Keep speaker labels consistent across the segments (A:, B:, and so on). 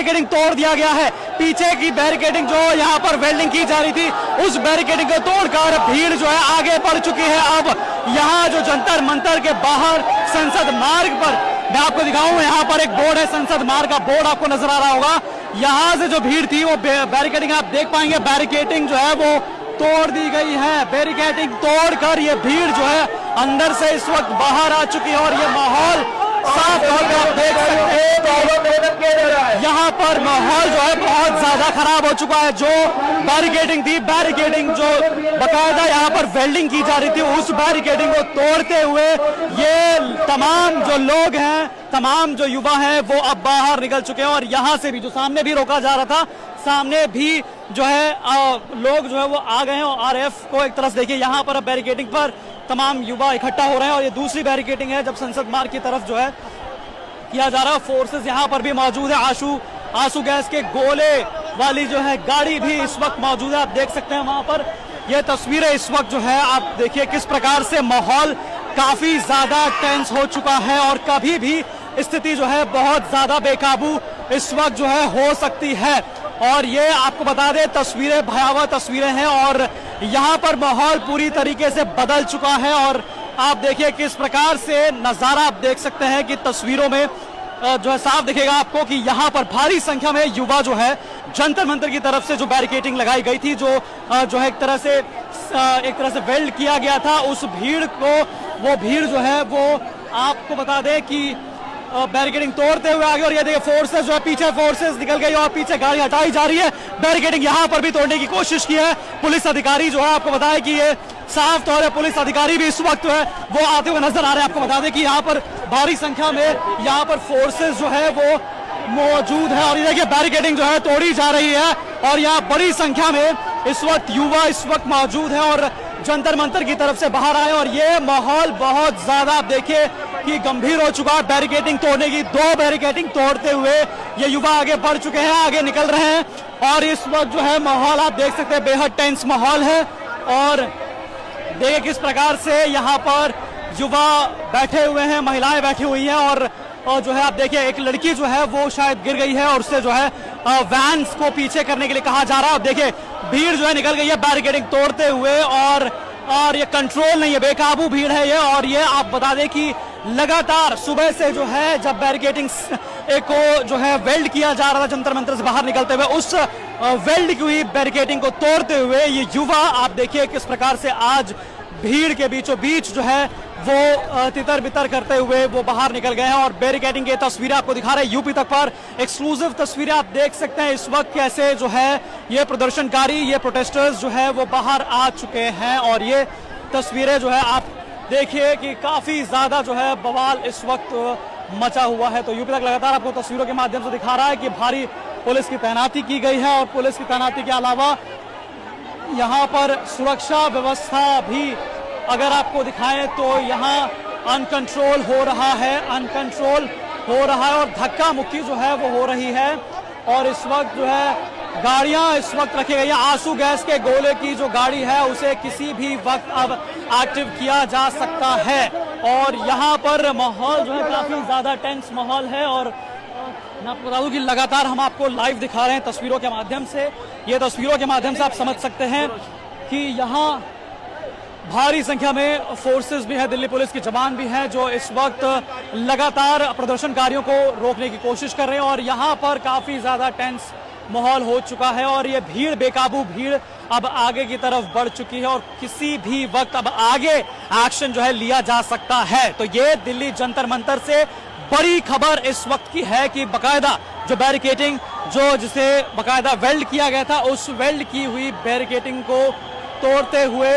A: Barricading तोड़ दिया गया है। पीछे की बैरिकेडिंग जो यहाँ पर वेल्डिंग की जा रही थी, उस बैरिकेडिंग को तोड़कर भीड़ जो है आगे बढ़ चुकी है। अब यहाँ जो जंतर मंतर के बाहर संसद मार्ग पर मैं आपको दिखाऊं, यहाँ पर एक बोर्ड है, संसद मार्ग का बोर्ड आपको नजर आ रहा होगा। यहाँ से जो भीड़ थी वो बैरिकेडिंग आप देख पाएंगे, बैरिकेडिंग जो है वो तोड़ दी गई है। बैरिकेडिंग तोड़कर ये भीड़ जो है अंदर से इस वक्त बाहर आ चुकी है और ये माहौल साफ तौर पर आप देख सकते हैं। यहाँ पर माहौल जो है बहुत ज्यादा खराब हो चुका है। जो बैरिकेडिंग थी, बैरिकेडिंग जो बकायदा यहाँ पर वेल्डिंग की जा रही थी, उस बैरिकेडिंग को तोड़ते हुए ये तमाम जो लोग हैं, तमाम जो युवा हैं, वो अब बाहर निकल चुके हैं। और यहाँ से भी जो सामने भी रोका जा रहा था, सामने भी जो है लोग जो है वो आ गए हैं। और आरएफ को एक तरफ देखिए, यहाँ पर अब बैरिकेडिंग पर तमाम युवा इकट्ठा हो रहे हैं। और ये दूसरी बैरिकेडिंग है जब संसद मार्ग की तरफ जो है किया जा रहा है। फोर्सेस यहाँ पर भी मौजूद है। आंसू गैस के गोले वाली जो है गाड़ी भी इस वक्त मौजूद है, आप देख सकते हैं वहां पर। ये तस्वीरें इस वक्त जो है आप देखिए किस प्रकार से माहौल काफी ज्यादा टेंस हो चुका है और कभी भी स्थिति जो है बहुत ज्यादा बेकाबू इस वक्त जो है हो सकती है। और ये आपको बता दें, तस्वीरें भयावह तस्वीरें हैं और यहाँ पर माहौल पूरी तरीके से बदल चुका है। और आप देखिए किस प्रकार से नजारा आप देख सकते हैं कि तस्वीरों में जो है साफ दिखेगा आपको कि यहाँ पर भारी संख्या में युवा जो है जंतर मंतर की तरफ से जो बैरिकेडिंग लगाई गई थी, जो है एक तरह से वेल्ड किया गया था, उस भीड़ को, वो भीड़ जो है वो आपको बता दें कि बैरिकेडिंग तोड़ते हुए आगे। और ये देखिए फोर्सेस जो है, पीछे फोर्सेस निकल गई और पीछे गाड़ी हटाई जा रही है। बैरिकेडिंग यहाँ पर भी तोड़ने की कोशिश की है। पुलिस अधिकारी जो है, आपको बताया कि ये साफ तौर पर पुलिस अधिकारी भी इस वक्त है वो आते हुए नजर आ रहे हैं। आपको बता दें कि यहाँ पर भारी संख्या में यहाँ पर फोर्सेस जो है वो मौजूद है। और ये देखिए बैरिकेडिंग जो है तोड़ी जा रही है और यहाँ बड़ी संख्या में इस वक्त युवा इस वक्त मौजूद है और जंतर मंतर की तरफ से बाहर आए। और ये माहौल बहुत ज्यादा आप देखिए कि गंभीर हो चुका है। बैरिकेडिंग तोड़ने की, 2 बैरिकेडिंग तोड़ते हुए ये युवा आगे बढ़ चुके हैं, आगे निकल रहे हैं। और इस वक्त जो है माहौल आप देख सकते हैं बेहद टेंस माहौल है। और देखिए किस प्रकार से यहाँ पर युवा बैठे हुए हैं, महिलाएं बैठी हुई हैं। और जो है आप देखिए एक लड़की जो है वो शायद गिर गई है और उससे जो है वैन्स को पीछे करने के लिए कहा जा रहा है। अब देखिए भीड़ जो है निकल गई है बैरिकेडिंग तोड़ते हुए और ये कंट्रोल नहीं है, बेकाबू भीड़ है ये। और ये आप बता दें कि लगातार सुबह से जो है जब बैरिकेडिंग को जो है वेल्ड किया जा रहा था जंतर मंतर से बाहर निकलते हुए, उस वेल्ड की हुई बैरिकेडिंग को तोड़ते हुए ये युवा आप देखिए किस प्रकार से आज भीड़ के बीचों बीच जो है वो तितर बितर करते हुए वो बाहर निकल गए हैं। और बैरिकेडिंग की तस्वीरें आपको दिखा रहे हैं यूपी तक पर, एक्सक्लूसिव तस्वीरें आप देख सकते हैं इस वक्त कैसे जो है ये प्रदर्शनकारी, ये प्रोटेस्टर्स जो है वो बाहर आ चुके हैं। और ये तस्वीरें जो है आप देखिए कि काफी ज्यादा जो है बवाल इस वक्त मचा हुआ है। तो यूपी तक लगातार आपको तस्वीरों के माध्यम से दिखा रहा है कि भारी पुलिस की तैनाती की गई है। और पुलिस की तैनाती के अलावा यहाँ पर सुरक्षा व्यवस्था भी अगर आपको दिखाएं तो यहाँ अनकंट्रोल हो रहा है, और धक्का मुक्की जो है वो हो रही है। और इस वक्त जो है गाड़ियां इस वक्त रखी गई है। आंसू गैस के गोले की जो गाड़ी है उसे किसी भी वक्त अब एक्टिव किया जा सकता है। और यहाँ पर माहौल जो है काफी ज्यादा टेंस माहौल है। और मैं आपको बता दूं कि लगातार हम आपको लाइव दिखा रहे हैं तस्वीरों के माध्यम से। ये तस्वीरों के माध्यम से आप समझ सकते हैं कि यहाँ भारी संख्या में फोर्सेस भी है, दिल्ली पुलिस के जवान भी हैं जो इस वक्त लगातार प्रदर्शनकारियों को रोकने की कोशिश कर रहे हैं। और यहाँ पर काफी ज्यादा टेंस माहौल हो चुका है और ये भीड़, बेकाबू भीड़ अब आगे की तरफ बढ़ चुकी है और किसी भी वक्त अब आगे एक्शन जो है लिया जा सकता है। तो ये दिल्ली जंतर मंतर से बड़ी खबर इस वक्त की है कि बकायदा जो बैरिकेडिंग जिसे बकायदा वेल्ड किया गया था, उस वेल्ड की हुई बैरिकेडिंग को तोड़ते हुए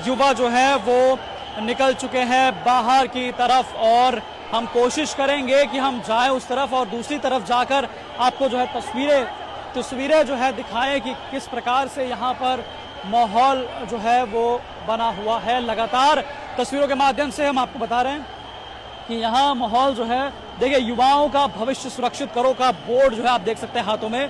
A: युवा जो है वो निकल चुके हैं बाहर की तरफ। और हम कोशिश करेंगे कि हम जाएं उस तरफ और दूसरी तरफ जाकर आपको जो है तस्वीरें जो है दिखाएं कि किस प्रकार से यहाँ पर माहौल जो है वो बना हुआ है। लगातार तस्वीरों के माध्यम से हम आपको बता रहे हैं कि यहाँ माहौल जो है, देखिए युवाओं का भविष्य सुरक्षित करो का बोर्ड जो है आप देख सकते हैं हाथों में।